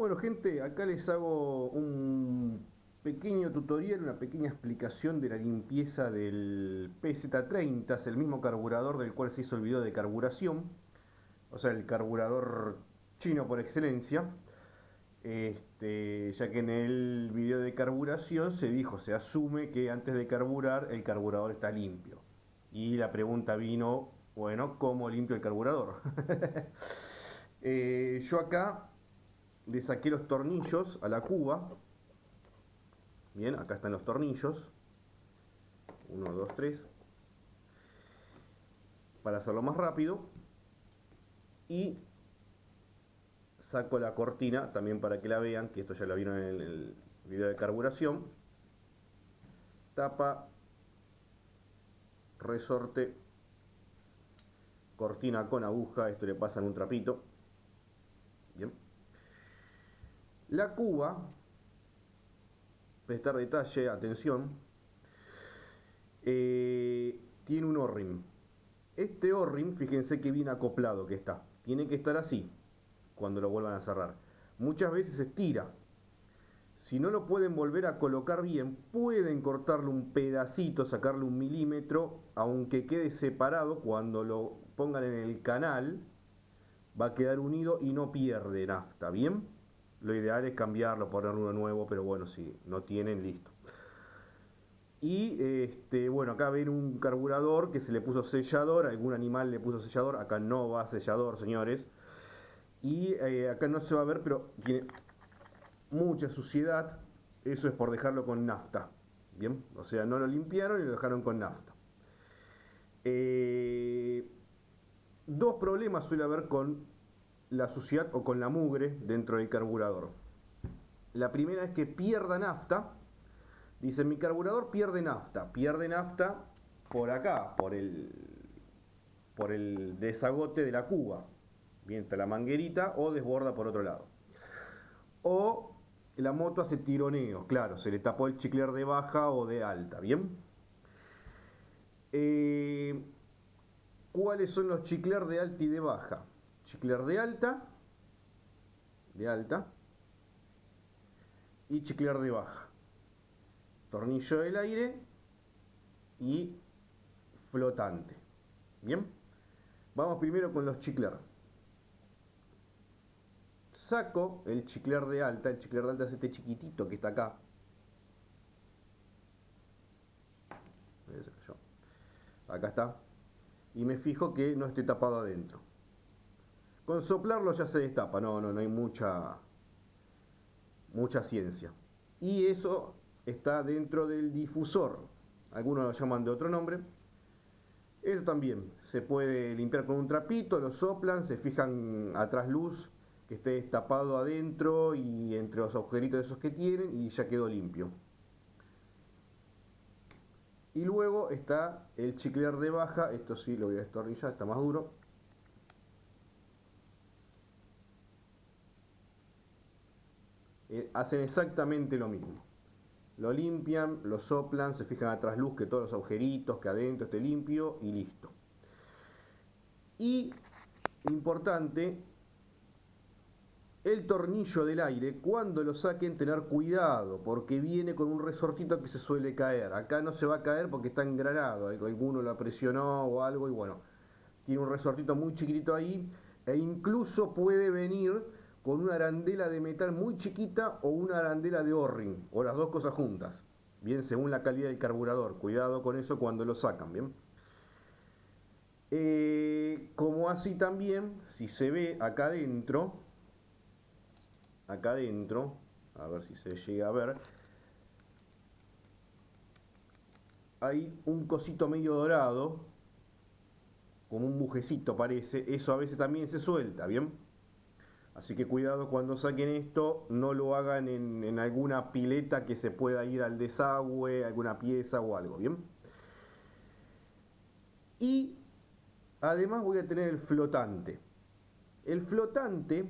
Bueno, gente, acá les hago un pequeño tutorial, una pequeña explicación de la limpieza del PZ30, es el mismo carburador del cual se hizo el video de carburación, o sea, el carburador chino por excelencia. Ya que en el video de carburación se dijo, se asume que antes de carburar el carburador está limpio. Y la pregunta vino, bueno, ¿cómo limpio el carburador? Yo acá le saqué los tornillos a la cuba. Bien, acá están los tornillos. 1, 2, 3. Para hacerlo más rápido. Y saco la cortina también para que la vean, que esto ya lo vieron en el video de carburación. Tapa, resorte, cortina con aguja, esto le pasan un trapito. Bien. La cuba, prestar detalle, atención, tiene un O-ring. Este O-ring, fíjense que bien acoplado que está. Tiene que estar así cuando lo vuelvan a cerrar. Muchas veces estira. Si no lo pueden volver a colocar bien, pueden cortarle un pedacito, sacarle 1 milímetro, aunque quede separado. Cuando lo pongan en el canal, va a quedar unido y no pierde nafta, ¿bien? Lo ideal es cambiarlo, poner uno nuevo, pero bueno, si no tienen, listo. Y bueno, acá ven un carburador que se le puso sellador, algún animal le puso sellador, acá no va sellador, señores. Y acá no se va a ver, pero tiene mucha suciedad, eso es por dejarlo con nafta, bien, o sea, no lo limpiaron y lo dejaron con nafta. Dos problemas suele haber con la suciedad o con la mugre dentro del carburador. La primera es que pierda nafta. Dicen, mi carburador pierde nafta por acá, por el desagote de la cuba, bien, está la manguerita, o desborda por otro lado. O la moto hace tironeo, claro, se le tapó el chicler de baja o de alta, ¿bien? ¿Cuáles son los chicler de alta y de baja? Chicler de alta y chicler de baja. Tornillo del aire y flotante. Bien, vamos primero con los chicler. Saco el chicler de alta es este chiquitito que está acá. Acá está. Y me fijo que no esté tapado adentro. Con soplarlo ya se destapa, no hay mucha ciencia. Y eso está dentro del difusor. Algunos lo llaman de otro nombre. Eso también se puede limpiar con un trapito, lo soplan, se fijan atrás luz que esté destapado adentro y entre los agujeritos esos que tienen y ya quedó limpio. Y luego está el chicler de baja, esto sí lo voy a destornillar, está más duro. Hacen exactamente lo mismo. Lo limpian, lo soplan, se fijan atrás luz que todos los agujeritos, que adentro esté limpio y listo. Y, importante, el tornillo del aire, cuando lo saquen, tener cuidado, porque viene con un resortito que se suele caer. Acá no se va a caer porque está engranado, alguno lo presionó o algo y bueno, tiene un resortito muy chiquitito ahí, e incluso puede venir con una arandela de metal muy chiquita o una arandela de O-ring, o las dos cosas juntas, bien, según la calidad del carburador. Cuidado con eso cuando lo sacan, bien. Como así también, si se ve acá adentro, a ver si se llega a ver, hay un cosito medio dorado, como un bujecito parece, eso a veces también se suelta, ¿bien? Así que cuidado cuando saquen esto, no lo hagan en alguna pileta que se pueda ir al desagüe, alguna pieza o algo, ¿bien? Y además voy a tener el flotante. El flotante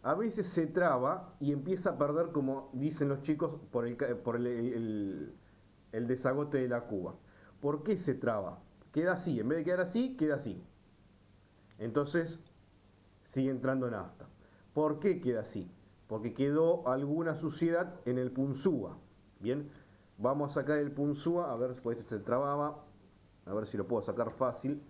a veces se traba y empieza a perder, como dicen los chicos, por el desagote de la cuba. ¿Por qué se traba? Queda así, en vez de quedar así, queda así. Entonces sigue entrando nafta. ¿Por qué queda así? porque quedó alguna suciedad en el punzúa. Bien, vamos a sacar el punzúa, a ver si este se trababa, a ver si lo puedo sacar fácil.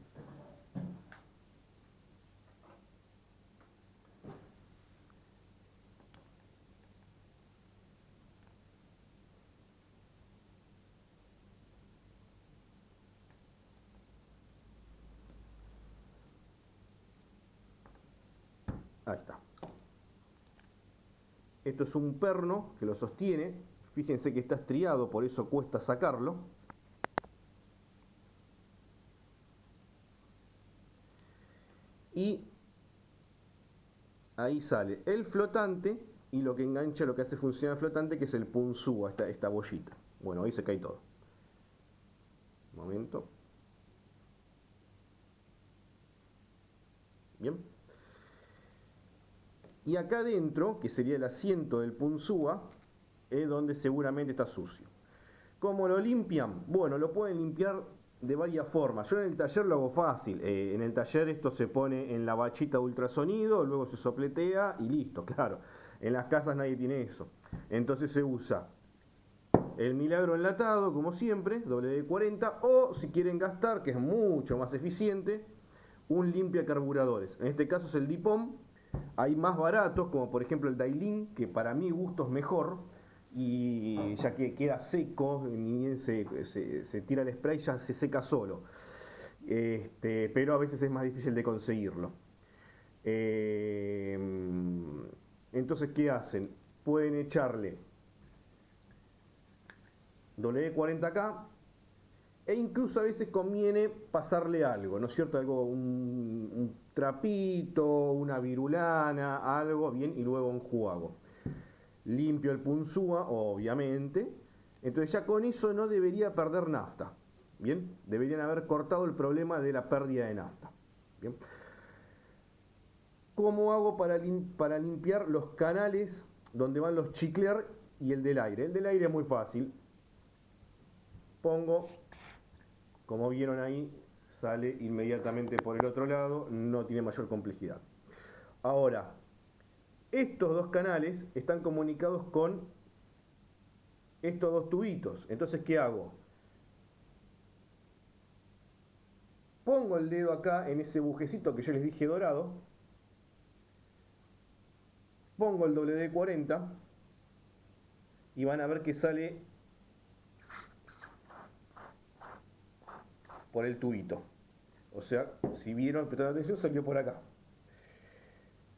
Ahí está. Esto es un perno que lo sostiene. Fíjense que está estriado, por eso cuesta sacarlo. Y ahí sale el flotante y lo que engancha, lo que hace funcionar el flotante, que es el punzúa, esta bollita. Bueno, ahí se cae todo. Un momento. Bien. Y acá adentro, que sería el asiento del punzúa, es donde seguramente está sucio. ¿Cómo lo limpian? Bueno, lo pueden limpiar de varias formas. Yo en el taller lo hago fácil. En el taller esto se pone en la bachita de ultrasonido, luego se sopletea y listo, claro. En las casas nadie tiene eso. Entonces se usa el Milagro enlatado, como siempre, WD-40, o si quieren gastar, que es mucho más eficiente, un limpia carburadores. En este caso es el Dipom. Hay más baratos, como por ejemplo el Dailin, que para mi gusto es mejor, y ya que queda seco, ni bien se tira el spray, ya se seca solo. Pero a veces es más difícil de conseguirlo. Entonces, ¿qué hacen? Pueden echarle WD-40K e incluso a veces conviene pasarle algo, ¿no es cierto? Algo, un trapito, una virulana, algo bien, y luego enjuago. Limpio el punzúa, obviamente. Entonces ya con eso no debería perder nafta. Bien, deberían haber cortado el problema de la pérdida de nafta. Bien. ¿Cómo hago para limpiar los canales donde van los chicler y el del aire? El del aire es muy fácil. Pongo, como vieron ahí, sale inmediatamente por el otro lado, no tiene mayor complejidad. Ahora, estos dos canales están comunicados con estos dos tubitos. Entonces, ¿qué hago? Pongo el dedo acá en ese bujecito que yo les dije dorado. Pongo el WD-40 y van a ver que sale por el tubito. O sea, si vieron, prestaron atención, salió por acá.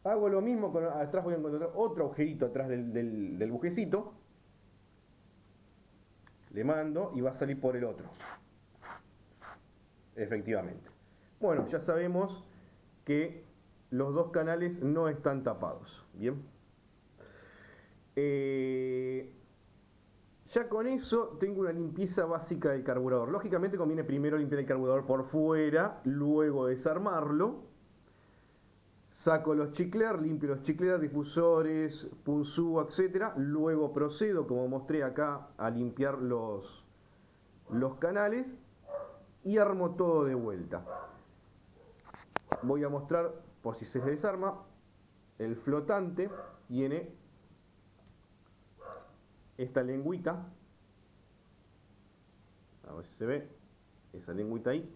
Hago lo mismo, atrás voy a encontrar otro agujerito atrás del bujecito. Le mando y va a salir por el otro. Efectivamente. Bueno, ya sabemos que los dos canales no están tapados. Bien. Ya con eso tengo una limpieza básica del carburador. Lógicamente conviene primero limpiar el carburador por fuera, luego desarmarlo. Saco los chicler, limpio los chicler, difusores, punzúa, etc. Luego procedo, como mostré acá, a limpiar los canales y armo todo de vuelta. Voy a mostrar, por si se desarma, el flotante tiene esta lengüita. A ver si se ve esa lengüita ahí.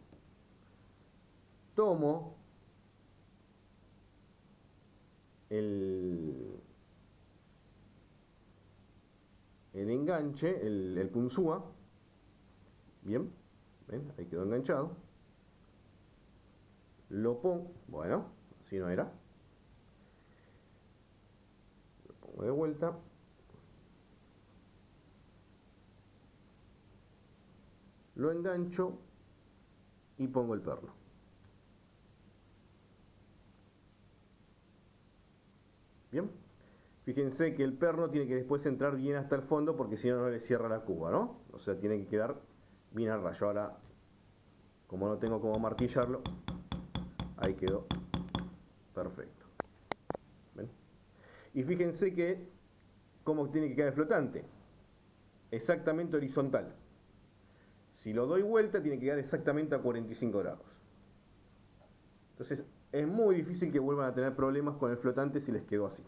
Tomo el enganche, el punzúa. Bien, ¿ven? Ahí quedó enganchado. Lo pongo, bueno, así no era. Lo pongo de vuelta. Lo engancho y pongo el perno. Bien, fíjense que el perno tiene que después entrar bien hasta el fondo porque si no, no le cierra la cuba, ¿no? O sea, tiene que quedar bien al rayo. Ahora, como no tengo cómo martillarlo, ahí quedó perfecto. ¿Ven? Y fíjense que cómo tiene que quedar el flotante. Exactamente horizontal. Si lo doy vuelta, tiene que quedar exactamente a 45 grados. Entonces, es muy difícil que vuelvan a tener problemas con el flotante si les quedó así.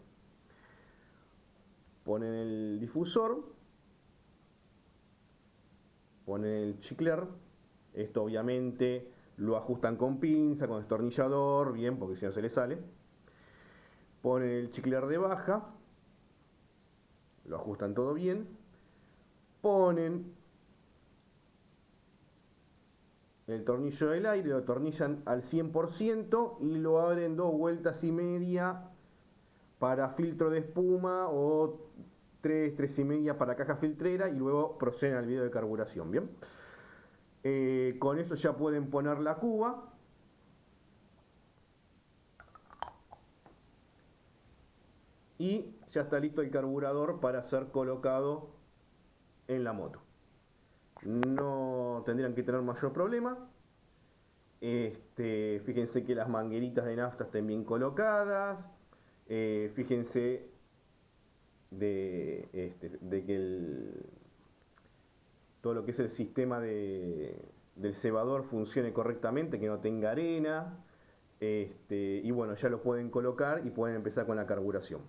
Ponen el difusor, ponen el chicler. Esto obviamente lo ajustan con pinza, con destornillador, bien, porque si no se le sale. Ponen el chicler de baja, lo ajustan todo bien. Ponen el tornillo del aire, lo atornillan al 100% y lo abren 2,5 vueltas para filtro de espuma o 3,5 para caja filtrera, y luego proceden al video de carburación. Bien, con eso ya pueden poner la cuba. Y ya está listo el carburador para ser colocado en la moto. No tendrían que tener mayor problema. Fíjense que las mangueritas de nafta estén bien colocadas. Fíjense de que todo lo que es el sistema del cebador funcione correctamente, que no tenga arena. Y bueno, ya lo pueden colocar y pueden empezar con la carburación.